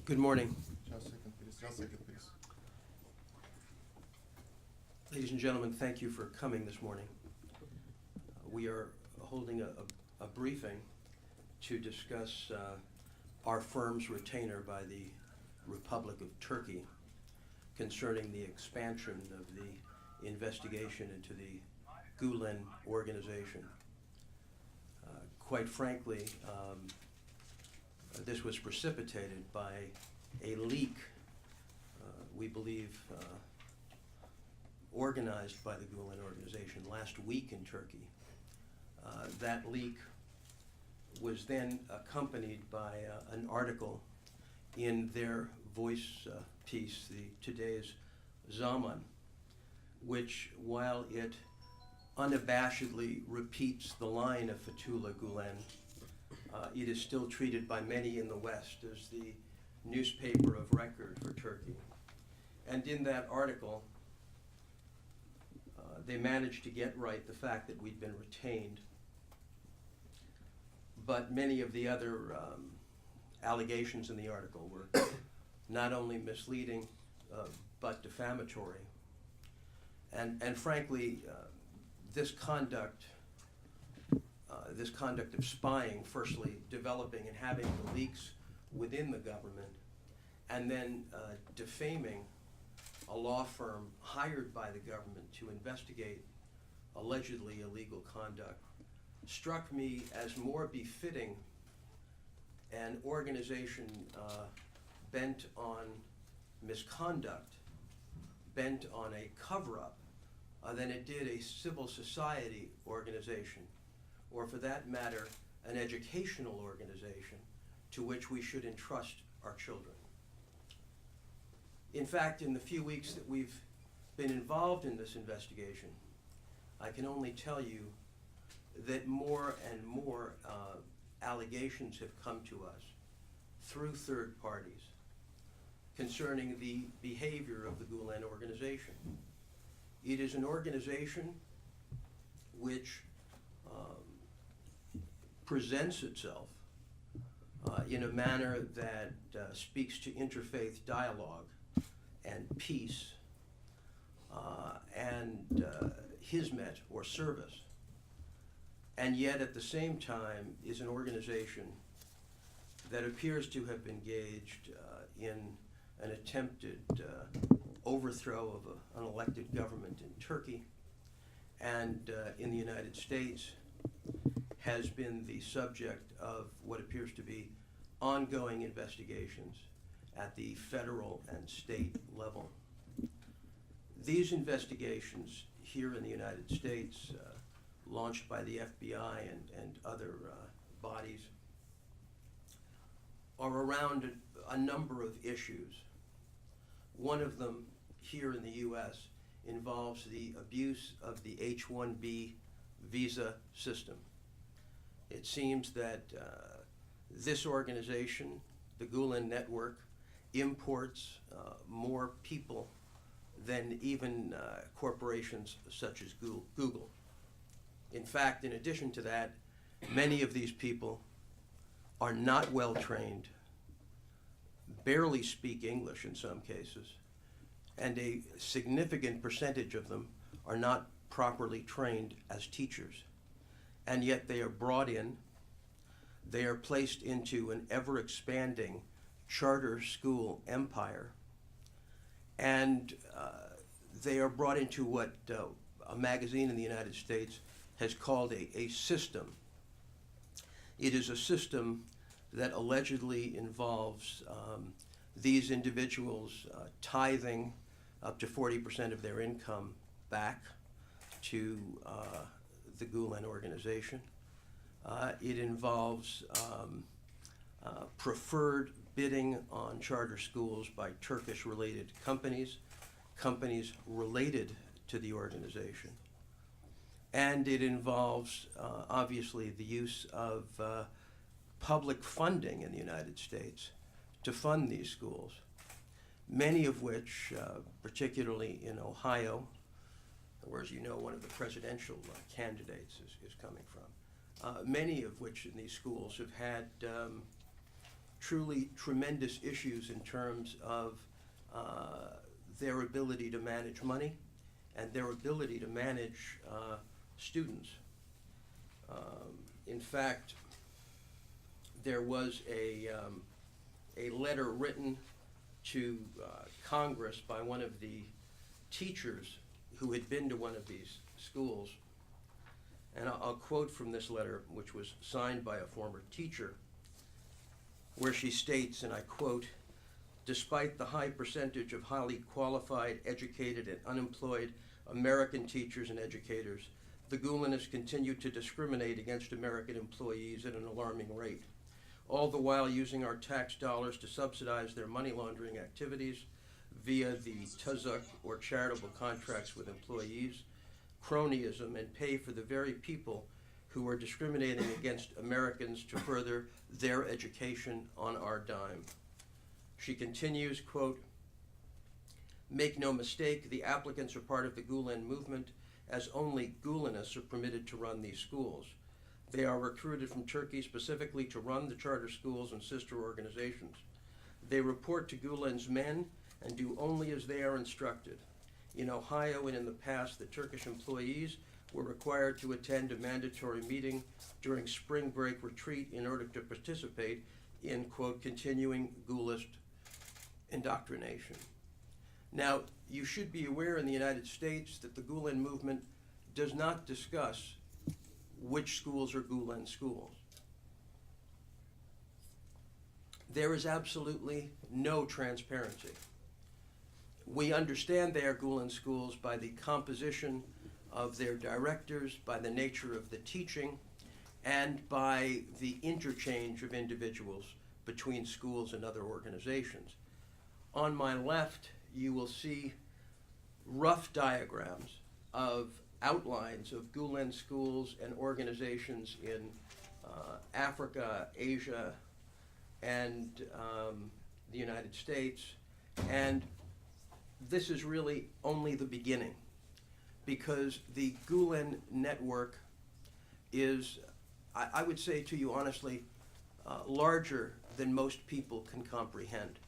Good morning. Just a second, please. Just a second, please. Ladies and gentlemen, thank you for coming this morning. We are holding a briefing to discuss our firm's retainer by the Republic of Turkey concerning the expansion of the investigation into the Gülen organization. Quite frankly, this was precipitated by a leak, we believe, organized by the Gülen organization last week in Turkey. That leak was then accompanied by an article in their voice piece, today's Zaman, which, while it unabashedly repeats the line of Fethullah Gülen, it is still treated by many in the West as the newspaper of record for Turkey. And in that article, they managed to get right the fact that we'd been retained, but many of the other allegations in the article were not only misleading, but defamatory. And frankly, this conduct of spying, firstly developing and having the leaks within the government, and then defaming a law firm hired by the government to investigate allegedly illegal conduct, struck me as more befitting an organization bent on misconduct, bent on a cover-up, than it did a civil society organization, or for that matter, an educational organization to which we should entrust our children. In fact, in the few weeks that we've been involved in this investigation, I can only tell you that more and more allegations have come to us through third parties concerning the behavior of the Gülen organization. It is an organization which presents itself in a manner that speaks to interfaith dialogue and peace and hizmet or service, and yet at the same time is an organization that appears to have been engaged in an attempted overthrow of an elected government in Turkey, and in the United States has been the subject of what appears to be ongoing investigations at the federal and state level. These investigations here in the United States, launched by the FBI and other bodies, are around a number of issues. One of them here in the U.S. involves the abuse of the H-1B visa system. It seems that this organization, the Gülen Network, imports more people than even corporations such as Google. In fact, in addition to that, many of these people are not well trained, barely speak English in some cases, and a significant percentage of them are not properly trained as teachers. And yet they are brought in, they are placed into an ever-expanding charter school empire, and they are brought into what a magazine in the United States has called a system. It is a system that allegedly involves these individuals tithing up to 40% of their income back to the Gülen organization. It involves preferred bidding on charter schools by Turkish-related companies, companies related to the organization. And it involves, obviously, the use of public funding in the United States to fund these schools, many of which, particularly in Ohio, where, as you know, one of the presidential candidates is coming from, many of which in these schools have had truly tremendous issues in terms of their ability to manage money and their ability to manage students. In fact, there was a letter written to Congress by one of the teachers who had been to one of these schools. And I'll quote from this letter, which was signed by a former teacher, where she states, and I quote, "Despite the high percentage of highly qualified, educated, and unemployed American teachers and educators, the Gülen has continued to discriminate against American employees at an alarming rate, all the while using our tax dollars to subsidize their money laundering activities via the tuzuk, or charitable contracts with employees, cronyism, and pay for the very people who are discriminating against Americans to further their education on our dime." She continues, quote, "Make no mistake, the applicants are part of the Gülen movement, as only Gülenists are permitted to run these schools. They are recruited from Turkey specifically to run the charter schools and sister organizations. They report to Gülen's men and do only as they are instructed. In Ohio and in the past, the Turkish employees were required to attend a mandatory meeting during spring break retreat in order to participate in, quote, continuing Gülist indoctrination." Now, you should be aware in the United States that the Gülen movement does not discuss which schools are Gülen schools. There is absolutely no transparency. We understand they are Gülen schools by the composition of their directors, by the nature of the teaching, and by the interchange of individuals between schools and other organizations. On my left, you will see rough diagrams of outlines of Gülen schools and organizations in Africa, Asia, and the United States. And this is really only the beginning, because the Gülen network is, I would say to you honestly, larger than most people can comprehend.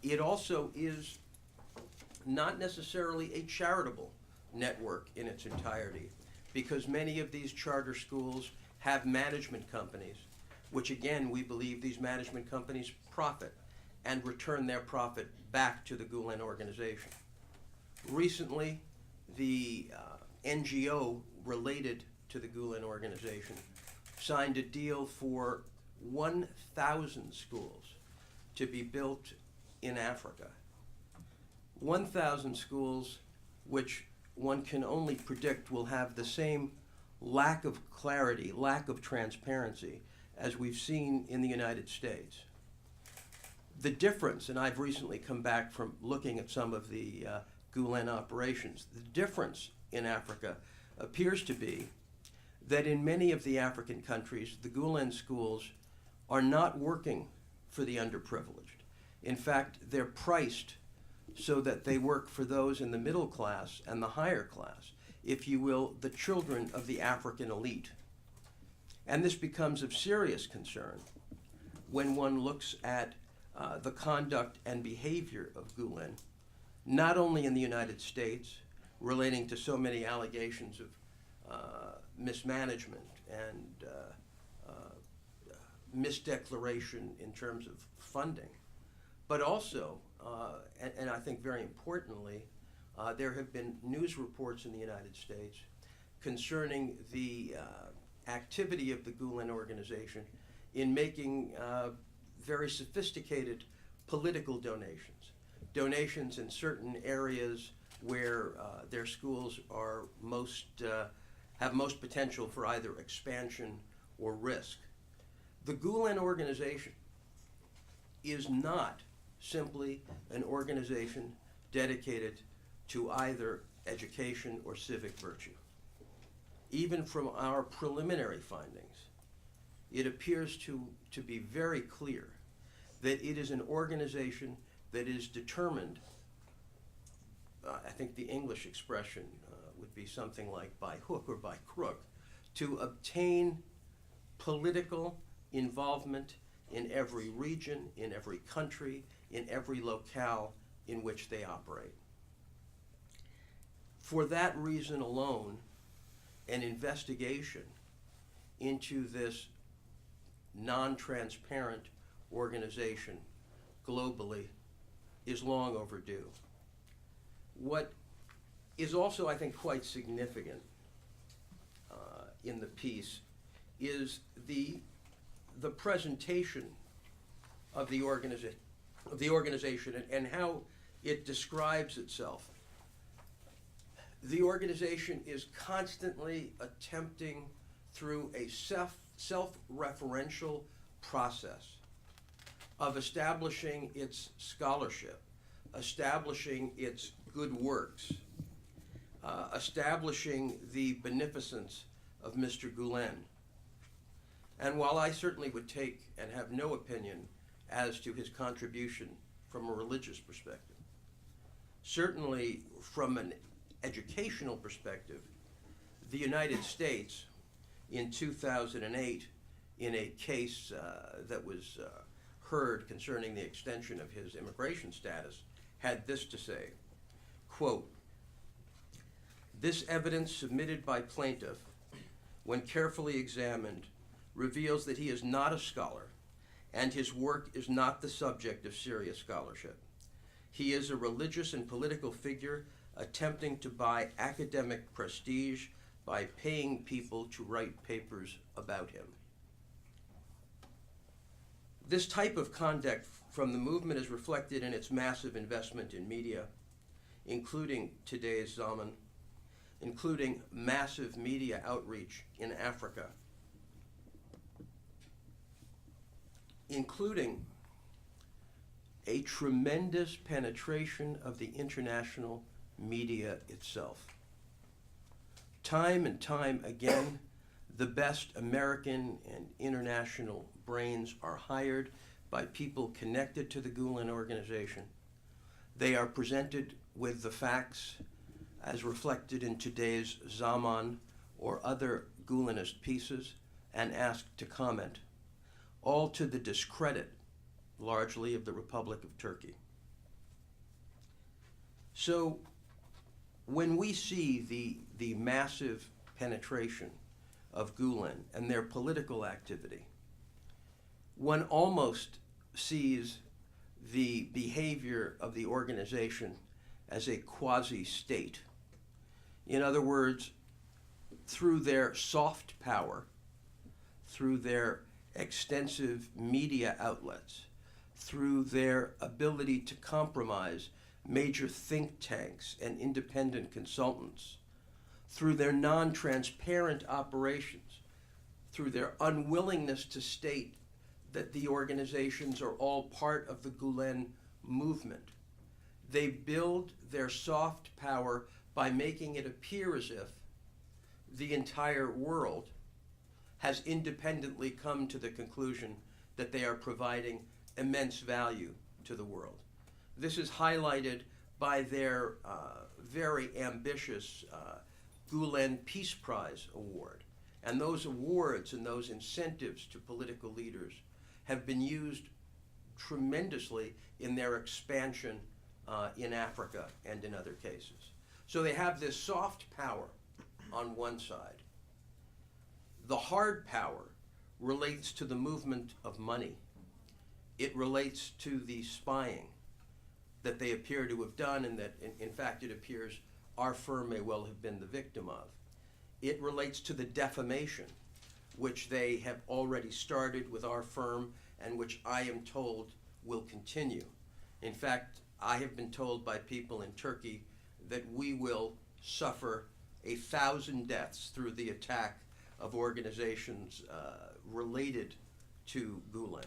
It also is not necessarily a charitable network in its entirety, because many of these charter schools have management companies, which again, we believe these management companies profit and return their profit back to the Gülen organization. Recently, the NGO related to the Gülen organization signed a deal for 1,000 schools to be built in Africa. 1,000 schools which one can only predict will have the same lack of clarity, lack of transparency as we've seen in the United States. The difference, and I've recently come back from looking at some of the Gülen operations, the difference in Africa appears to be that in many of the African countries, the Gülen schools are not working for the underprivileged. In fact, they're priced so that they work for those in the middle class and the higher class, if you will, the children of the African elite. And this becomes of serious concern when one looks at the conduct and behavior of Gülen, not only in the United States, relating to so many allegations of mismanagement and misdeclaration in terms of funding, but also, and I think very importantly, there have been news reports in the United States concerning the activity of the Gülen organization in making very sophisticated political donations in certain areas where their schools are have most potential for either expansion or risk. The Gülen organization is not simply an organization dedicated to either education or civic virtue. Even from our preliminary findings, it appears to be very clear that it is an organization that is determined, I think the English expression would be something like by hook or by crook, to obtain political involvement in every region, in every country, in every locale in which they operate. For that reason alone, an investigation into this non-transparent organization globally is long overdue. What is also, I think, quite significant in the piece is the presentation of the organization and how it describes itself. The organization is constantly attempting through a self-referential process of establishing its scholarship, establishing its good works, establishing the beneficence of Mr. Gülen. And while I certainly would take and have no opinion as to his contribution from a religious perspective, certainly from an educational perspective, the United States in 2008, in a case that was heard concerning the extension of his immigration status, had this to say, quote, "This evidence submitted by plaintiff, when carefully examined, reveals that he is not a scholar and his work is not the subject of serious scholarship. He is a religious and political figure attempting to buy academic prestige by paying people to write papers about him." This type of conduct from the movement is reflected in its massive investment in media, including today's Zaman, including massive media outreach in Africa, including a tremendous penetration of the international media itself. Time and time again, the best American and international brains are hired by people connected to the Gülen organization. They are presented with the facts as reflected in today's Zaman or other Gülenist pieces and asked to comment, all to the discredit, largely, of the Republic of Turkey. So, when we see the massive penetration of Gülen and their political activity, one almost sees the behavior of the organization as a quasi-state. In other words, through their soft power, through their extensive media outlets, through their ability to compromise major think tanks and independent consultants, through their non-transparent operations, through their unwillingness to state that the organizations are all part of the Gülen movement. They build their soft power by making it appear as if the entire world has independently come to the conclusion that they are providing immense value to the world. This is highlighted by their very ambitious Gülen Peace Prize Award. And those awards and those incentives to political leaders have been used tremendously in their expansion in Africa and in other cases. So they have this soft power on one side. The hard power relates to the movement of money. It relates to the spying that they appear to have done and that, in fact, it appears our firm may well have been the victim of. It relates to the defamation, which they have already started with our firm and which I am told will continue. In fact, I have been told by people in Turkey that we will suffer 1,000 deaths through the attack of organizations related to Gülen.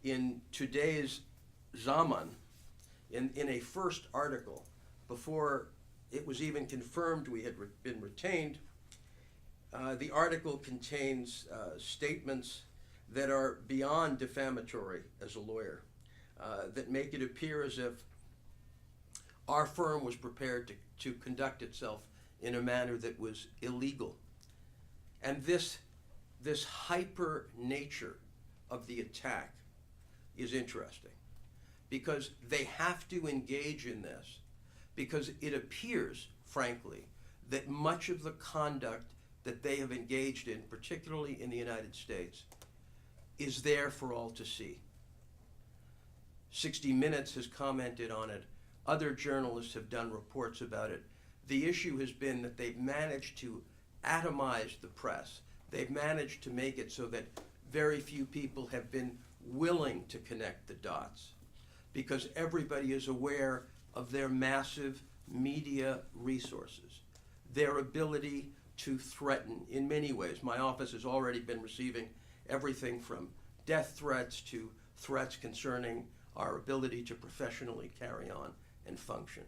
In today's Zaman, in a first article, before it was even confirmed we had been retained, the article contains statements that are beyond defamatory as a lawyer, that make it appear as if our firm was prepared to conduct itself in a manner that was illegal. And this hyper nature of the attack is interesting, because they have to engage in this, because it appears, frankly, that much of the conduct that they have engaged in, particularly in the United States, is there for all to see. 60 Minutes has commented on it. Other journalists have done reports about it. The issue has been that they've managed to atomize the press. They've managed to make it so that very few people have been willing to connect the dots, because everybody is aware of their massive media resources, their ability to threaten in many ways. My office has already been receiving everything from death threats to threats concerning our ability to professionally carry on and function.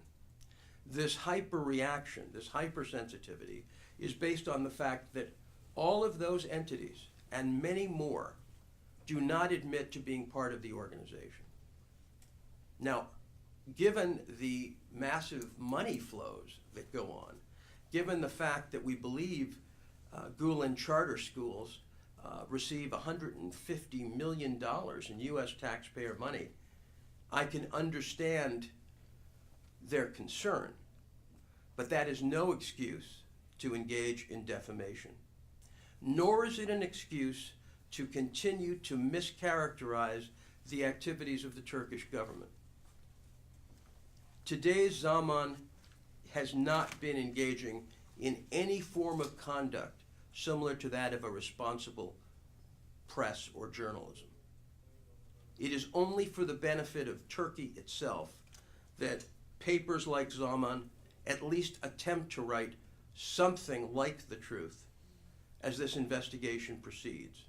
This hyperreaction, this hypersensitivity, is based on the fact that all of those entities and many more do not admit to being part of the organization. Now, given the massive money flows that go on, given the fact that we believe Gülen charter schools receive $150 million in U.S. taxpayer money, I can understand their concern, but that is no excuse to engage in defamation. Nor is it an excuse to continue to mischaracterize the activities of the Turkish government. Today's Zaman has not been engaging in any form of conduct similar to that of a responsible press or journalism. It is only for the benefit of Turkey itself that papers like Zaman at least attempt to write something like the truth as this investigation proceeds.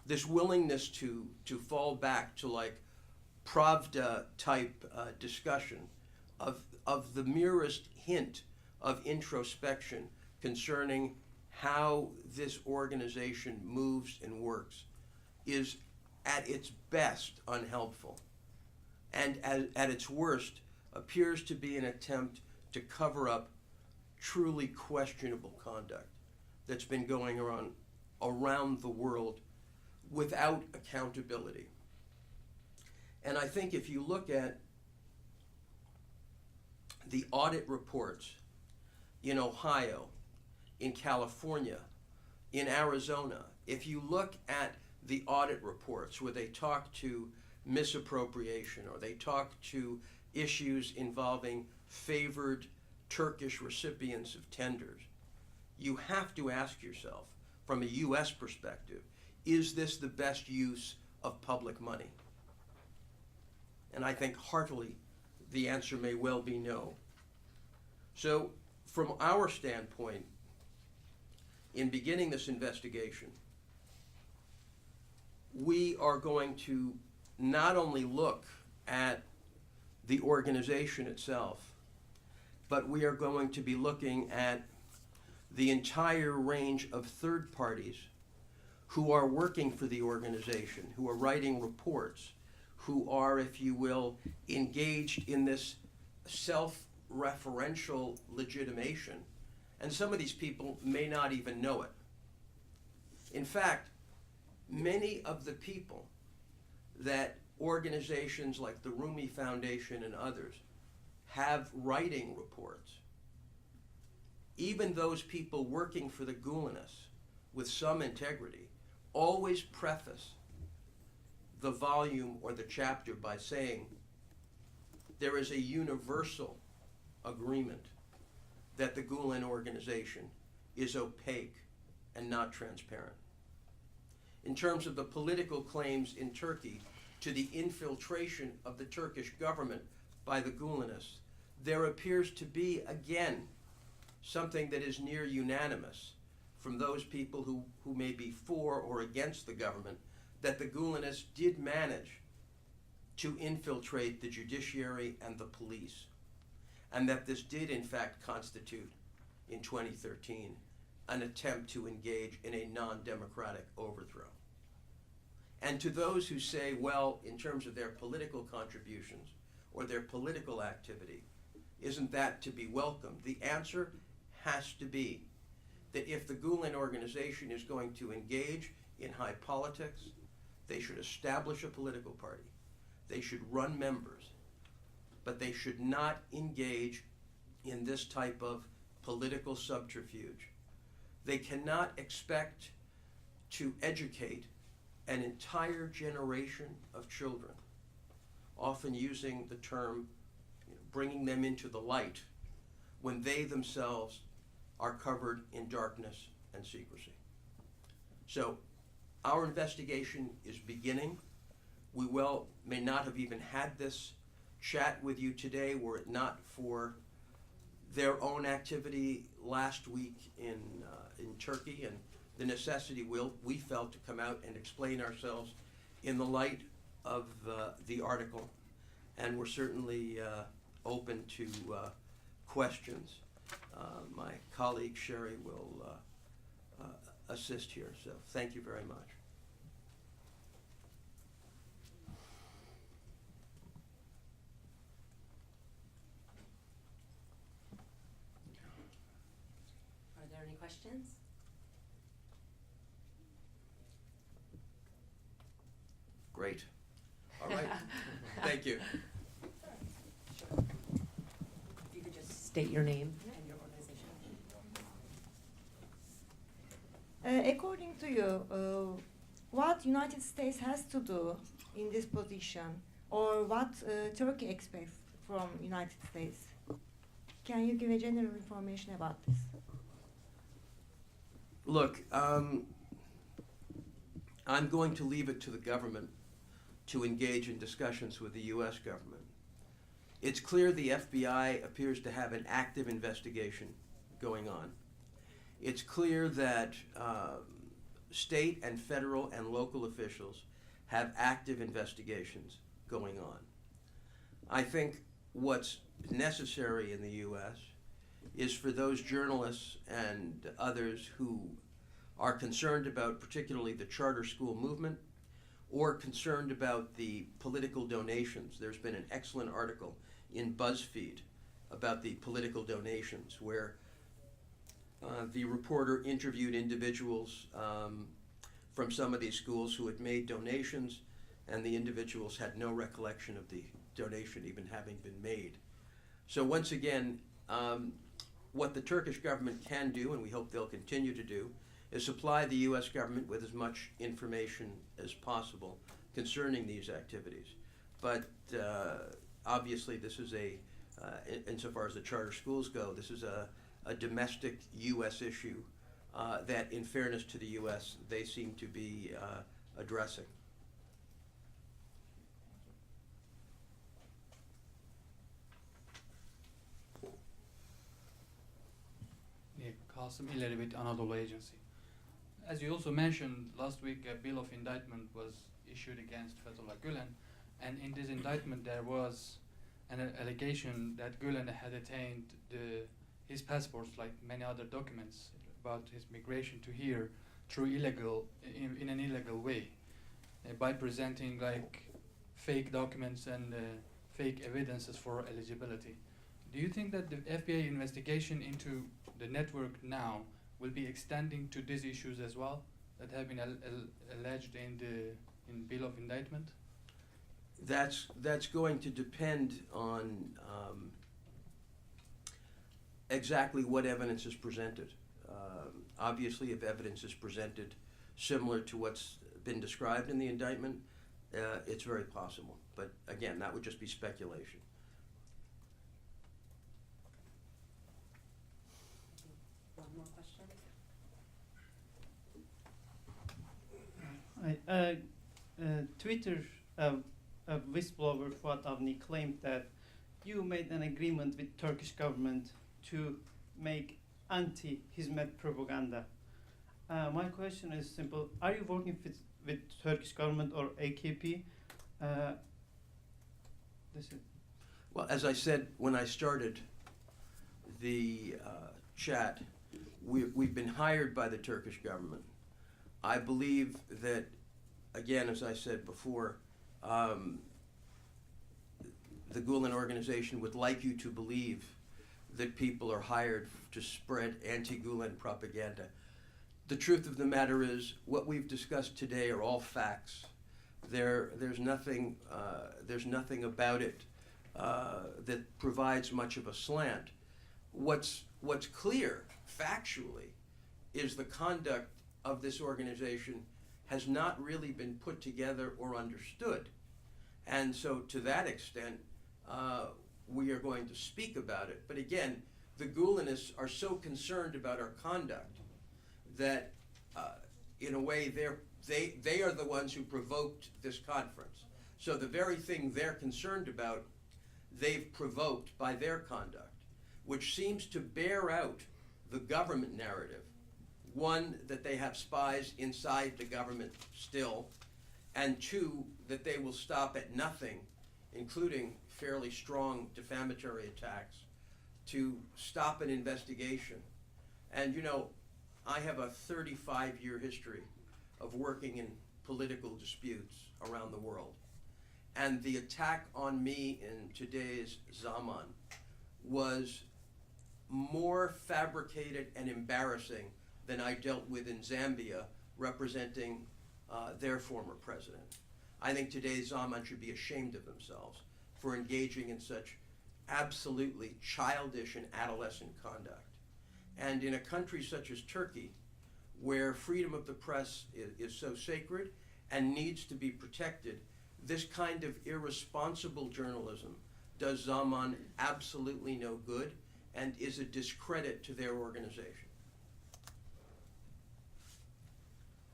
This willingness to fall back to like Pravda type discussion of the merest hint of introspection concerning how this organization moves and works is at its best unhelpful, and at its worst appears to be an attempt to cover up truly questionable conduct that's been going on around the world without accountability. And I think if you look at the audit reports in Ohio, in California, in Arizona, if you look at the audit reports where they talk to misappropriation or they talk to issues involving favored Turkish recipients of tenders, you have to ask yourself, from a U.S. perspective, is this the best use of public money? And I think heartily the answer may well be no. So from our standpoint, in beginning this investigation, we are going to not only look at the organization itself, but we are going to be looking at the entire range of third parties who are working for the organization, who are writing reports, who are, if you will, engaged in this self-referential legitimation. And some of these people may not even know it. In fact, many of the people that organizations like the Rumi Foundation and others have writing reports, even those people working for the Gülenists with some integrity, always preface the volume or the chapter by saying there is a universal agreement that the Gülen organization is opaque and not transparent. In terms of the political claims in Turkey to the infiltration of the Turkish government by the Gülenists, there appears to be, again, something that is near unanimous from those people who may be for or against the government, that the Gülenists did manage to infiltrate the judiciary and the police, and that this did in fact constitute, in 2013, an attempt to engage in a non-democratic overthrow. And to those who say, well, in terms of their political contributions or their political activity, isn't that to be welcomed? The answer has to be that if the Gülen organization is going to engage in high politics, They should establish a political party. They should run members, but they should not engage in this type of political subterfuge. They cannot expect to educate an entire generation of children, often using the term, bringing them into the light, when they themselves are covered in darkness and secrecy. So our investigation is beginning. We may not have even had this chat with you today were it not for their own activity last week in Turkey, and the necessity we felt to come out and explain ourselves in the light of the article. And we're certainly open to questions. My colleague Sherry will assist here, so thank you very much. Are there any questions? Great. All right. Thank you. Sure. If you could just state your name and your organization. According to you, what United States has to do in this position, or what Turkey expects from United States? Can you give a general information about this? Look, I'm going to leave it to the government to engage in discussions with the U.S. government. It's clear the FBI appears to have an active investigation going on. It's clear that state and federal and local officials have active investigations going on. I think what's necessary in the U.S. is for those journalists and others who are concerned about particularly the charter school movement or concerned about the political donations. There's been an excellent article in BuzzFeed about the political donations where the reporter interviewed individuals from some of these schools who had made donations, and the individuals had no recollection of the donation even having been made. So once again, what the Turkish government can do, and we hope they'll continue to do, is supply the U.S. government with as much information as possible concerning these activities. But obviously this is insofar as the charter schools go, this is a domestic U.S. issue that, in fairness to the U.S., they seem to be addressing. Kasım İleri with Anadolu Agency. As you also mentioned, last week a bill of indictment was issued against Fethullah Gülen, and in this indictment there was an allegation that Gülen had attained his passports, like many other documents about his migration to here through in an illegal way, by presenting like fake documents and fake evidences for eligibility. Do you think that the FBI investigation into the network now will be extending to these issues as well that have been alleged in bill of indictment? That's going to depend on exactly what evidence is presented. Obviously, if evidence is presented similar to what's been described in the indictment, it's very possible. But again, that would just be speculation. One more question. Twitter whistleblower Fuat Avni claimed that you made an agreement with Turkish government to make anti-hizmet propaganda. My question is simple: are you working with Turkish government or AKP? That's it. Well, as I said when I started the chat, we've been hired by the Turkish government. I believe that, again, as I said before, the Gülen organization would like you to believe that people are hired to spread anti-Gülen propaganda. The truth of the matter is, what we've discussed today are all facts There's nothing about it that provides much of a slant. What's clear factually is the conduct of this organization has not really been put together or understood. And so to that extent, we are going to speak about it. But again, the Gülenists are so concerned about our conduct that in a way they are the ones who provoked this conference. So the very thing they're concerned about, they've provoked by their conduct, which seems to bear out the government narrative. One, that they have spies inside the government still, and two, that they will stop at nothing, including fairly strong defamatory attacks, to stop an investigation. And you know, I have a 35-year history of working in political disputes around the world. And the attack on me in today's Zaman was more fabricated and embarrassing than I dealt with in Zambia, representing their former president. I think today's Zaman should be ashamed of themselves for engaging in such absolutely childish and adolescent conduct. And in a country such as Turkey, where freedom of the press is so sacred and needs to be protected, this kind of irresponsible journalism does Zaman absolutely no good and is a discredit to their organization.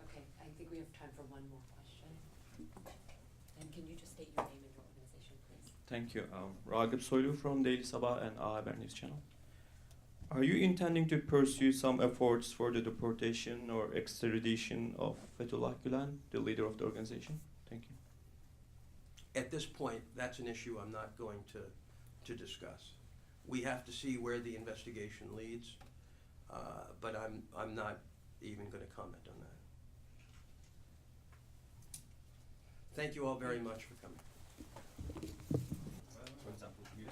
Okay, I think we have time for one more question. And can you just state your name and your organization, please? Thank you. Ragıp Soylu from Daily Sabah and Haberin News Channel. Are you intending to pursue some efforts for the deportation or extradition of Fethullah Gülen, the leader of the organization? Thank you. At this point, that's an issue I'm not going to discuss. We have to see where the investigation leads, but I'm not even going to comment on that. Thank you all very much for coming. For example, you